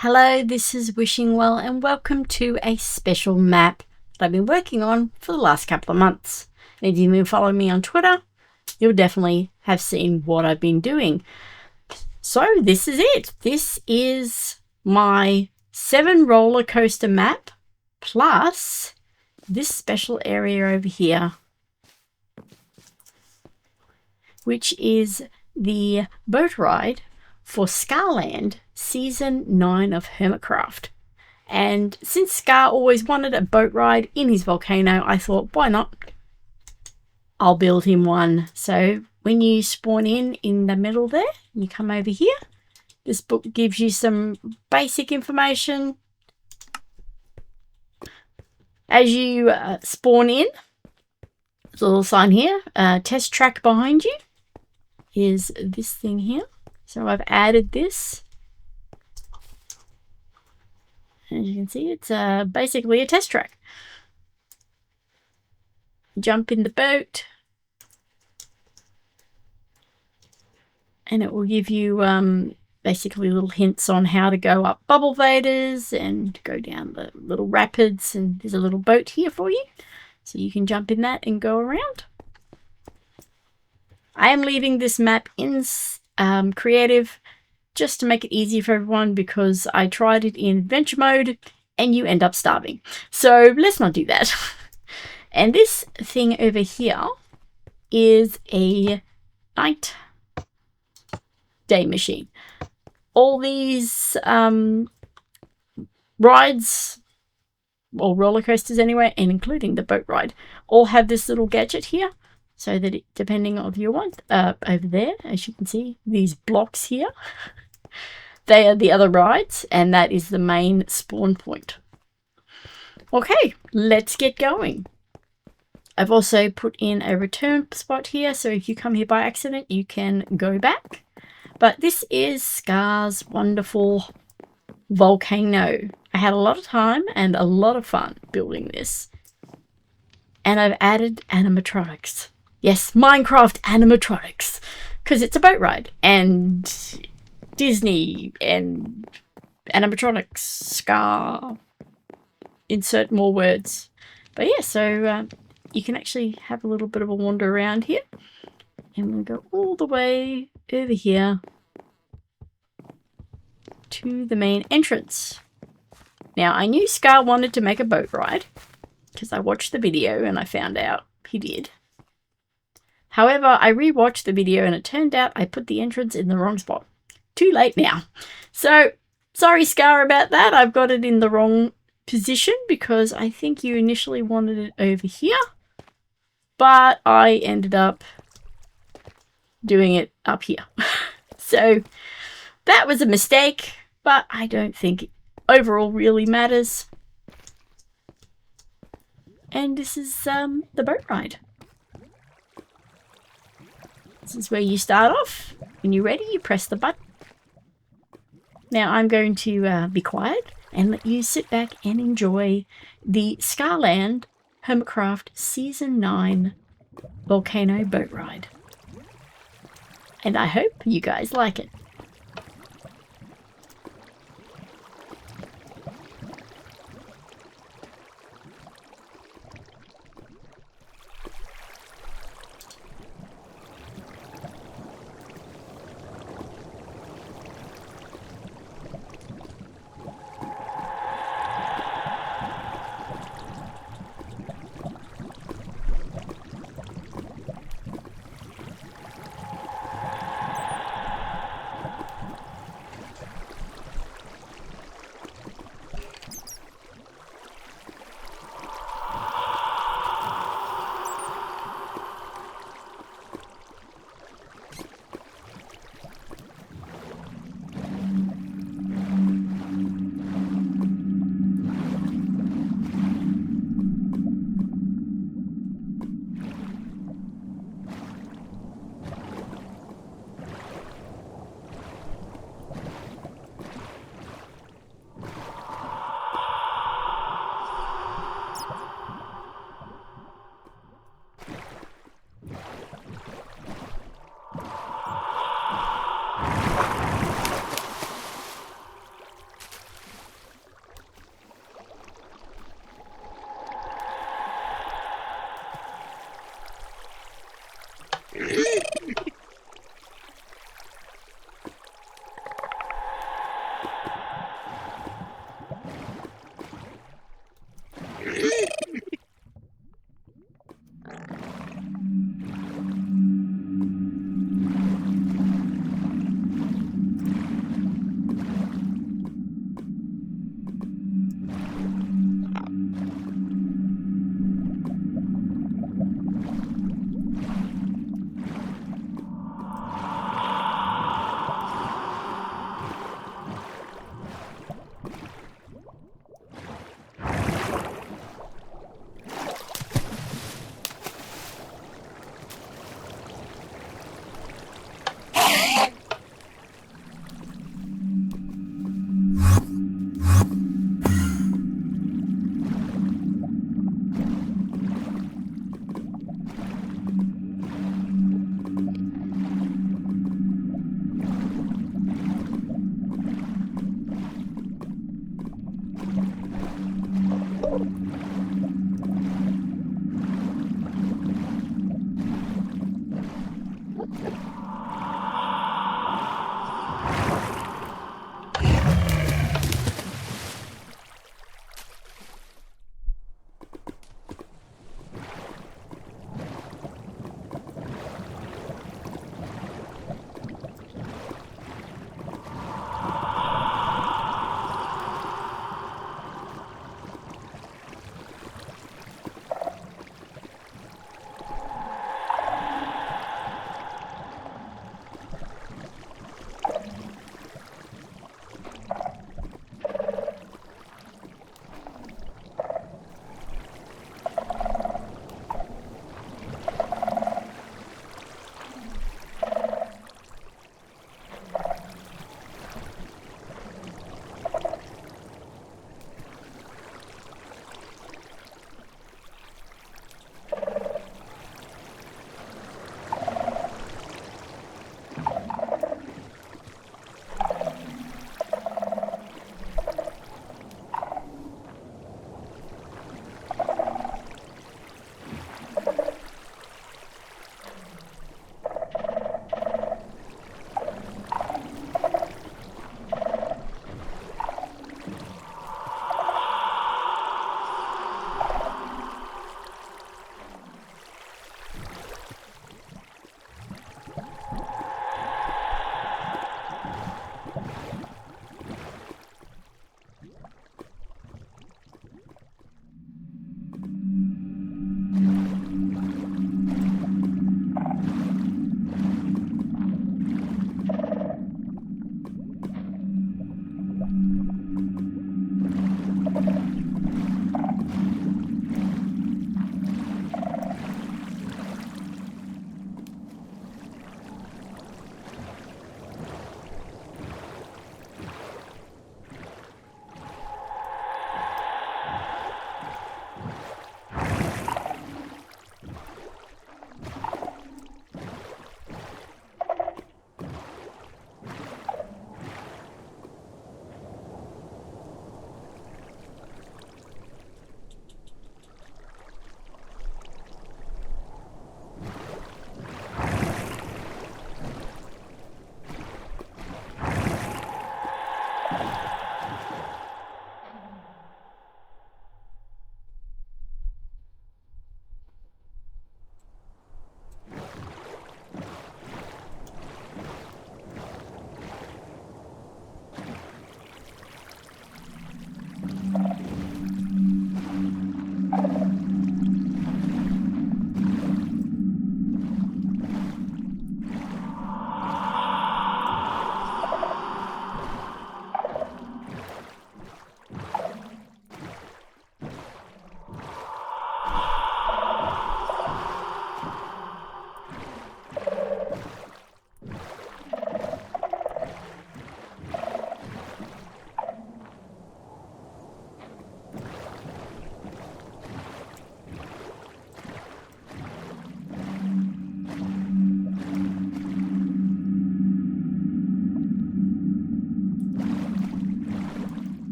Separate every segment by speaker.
Speaker 1: Hello, this is Wishingwell and welcome to a special map that I've been working on for the last couple of months. And if you've been following me on Twitter, you'll definitely have seen what I've been doing. So this is it. This is my 7 roller coaster map plus this special area over here, which is the boat ride for Scarland Season 9 of Hermitcraft. And since Scar always wanted a boat ride in his volcano, I thought, why not? I'll build him one. So when you spawn in the middle there, you come over here. This book gives you some basic information. As you spawn in, there's a little sign here, test track behind you is this thing here. So I've added this. As you can see, it's basically a test track. Jump in the boat and it will give you basically little hints on how to go up bubble vaders and go down the little rapids, and there's a little boat here for you so you can jump in that and go around. I am leaving this map in creative just to make it easier for everyone, because I tried it in adventure mode and you end up starving. So let's not do that. And this thing over here is a night day machine. All these rides, or roller coasters anyway, and including the boat ride, all have this little gadget here, so that depending on your one, over there, as you can see, these blocks here, they are the other rides, and that is the main spawn point. Okay, let's get going. I've also put in a return spot here, so if you come here by accident, you can go back. But this is Scar's wonderful volcano. I had a lot of time and a lot of fun building this. And I've added animatronics. Yes, Minecraft animatronics, because it's a boat ride, and Disney and animatronics, Scar, insert more words. But yeah, so you can actually have a little bit of a wander around here, and we'll go all the way over here to the main entrance. Now, I knew Scar wanted to make a boat ride because I watched the video and I found out he did. However, I rewatched the video and it turned out I put the entrance in the wrong spot. Too late now. So, sorry Scar about that. I've got it in the wrong position because I think you initially wanted it over here. But I ended up doing it up here. So, that was a mistake, but I don't think it overall really matters. And this is the boat ride. This is where you start off. When you're ready, you press the button. Now I'm going to be quiet and let you sit back and enjoy the Scarland Hermitcraft Season 9 Volcano Boat Ride. And I hope you guys like it.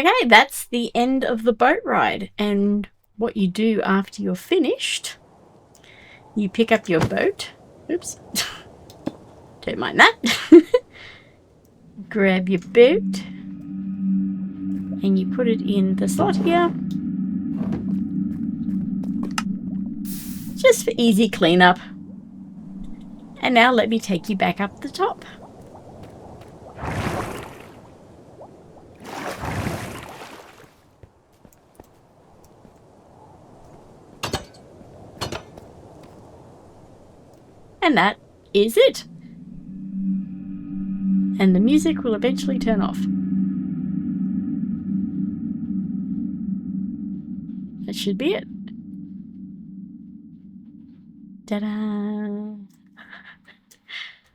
Speaker 1: Okay, that's the end of the boat ride. And what you do after you're finished, you pick up your boat. Oops. Don't mind that. Grab your boat and you put it in the slot here. Just for easy cleanup. And now let me take you back up the top. And that is it. And the music will eventually turn off. That should be it. Ta-da!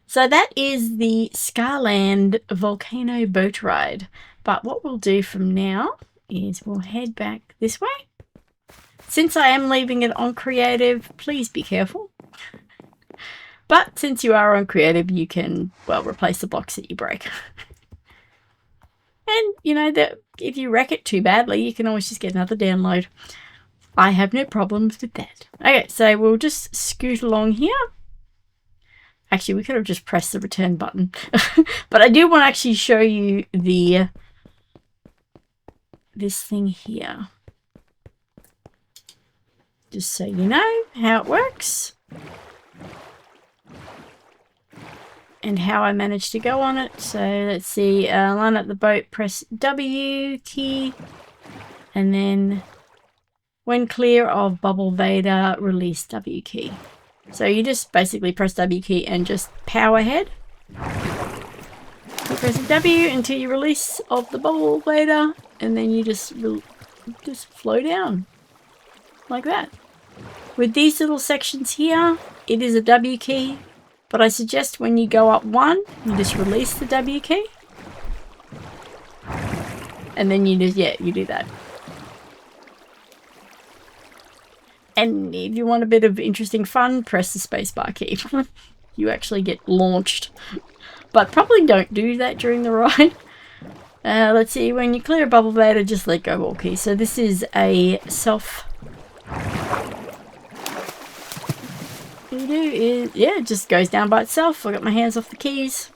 Speaker 1: So that is the Scarland Volcano boat ride. But what we'll do from now is we'll head back this way. Since I am leaving it on creative, please be careful. But since you are on creative, you can, well, replace the blocks that you break. And, you know, that if you wreck it too badly, you can always just get another download. I have no problems with that. Okay, so we'll just scoot along here. Actually, we could have just pressed the return button. But I do want to actually show you the this thing here. Just so you know how it works. And how I managed to go on it. So let's see, line up the boat, press W key, and then when clear of Bubble Vader, release W key. So you just basically press W key and just power head. You press W until you release of the Bubble Vader, and then you just flow down like that. With these little sections here, it is a W key. But I suggest when you go up one, you just release the W key. And then you just, yeah, you do that. And if you want a bit of interesting fun, press the spacebar key. You actually get launched. But probably don't do that during the ride. Let's see, when you clear a Bubble Vader, just let go all key. So this is a self... What you do is, yeah, it just goes down by itself. I got my hands off the keys.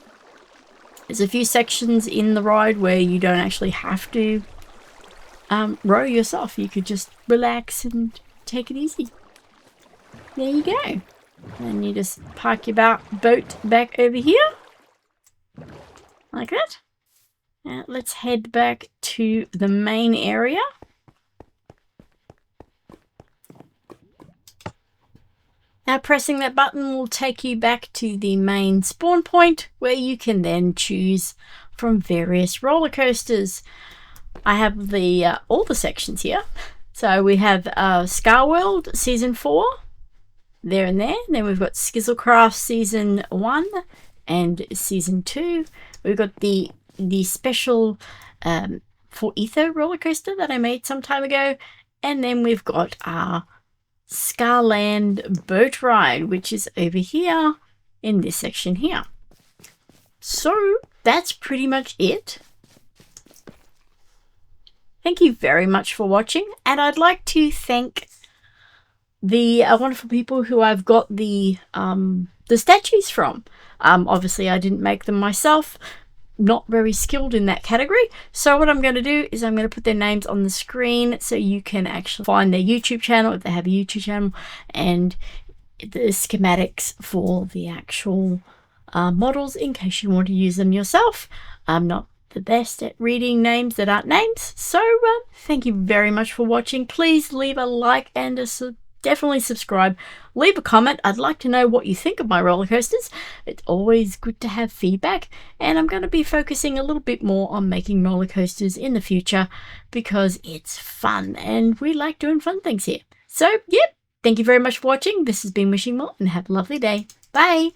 Speaker 1: There's a few sections in the ride where you don't actually have to row yourself. You could just relax and take it easy. There you go. And you just park your boat back over here. Like that. Now let's head back to the main area. Now pressing that button will take you back to the main spawn point where you can then choose from various roller coasters. I have the all the sections here. So we have Scarworld Season 4 there and there. Then we've got Skizzlecraft Season 1 and Season 2. We've got the special for Etho roller coaster that I made some time ago. And then we've got our Scarland boat ride, which is over here in this section here. So that's pretty much it. Thank you very much for watching, and I'd like to thank the wonderful people who I've got the statues from. Obviously I didn't make them myself, not very skilled in that category. So what I'm going to do is I'm going to put their names on the screen so you can actually find their YouTube channel if they have a YouTube channel, and the schematics for the actual models in case you want to use them yourself. I'm not the best at reading names that aren't names, so thank you very much for watching. Please leave a like and definitely subscribe. Leave a comment. I'd like to know what you think of my roller coasters. It's always good to have feedback, and I'm going to be focusing a little bit more on making roller coasters in the future because it's fun and we like doing fun things here. So, yep, thank you very much for watching. This has been Wishingwell, and have a lovely day. Bye!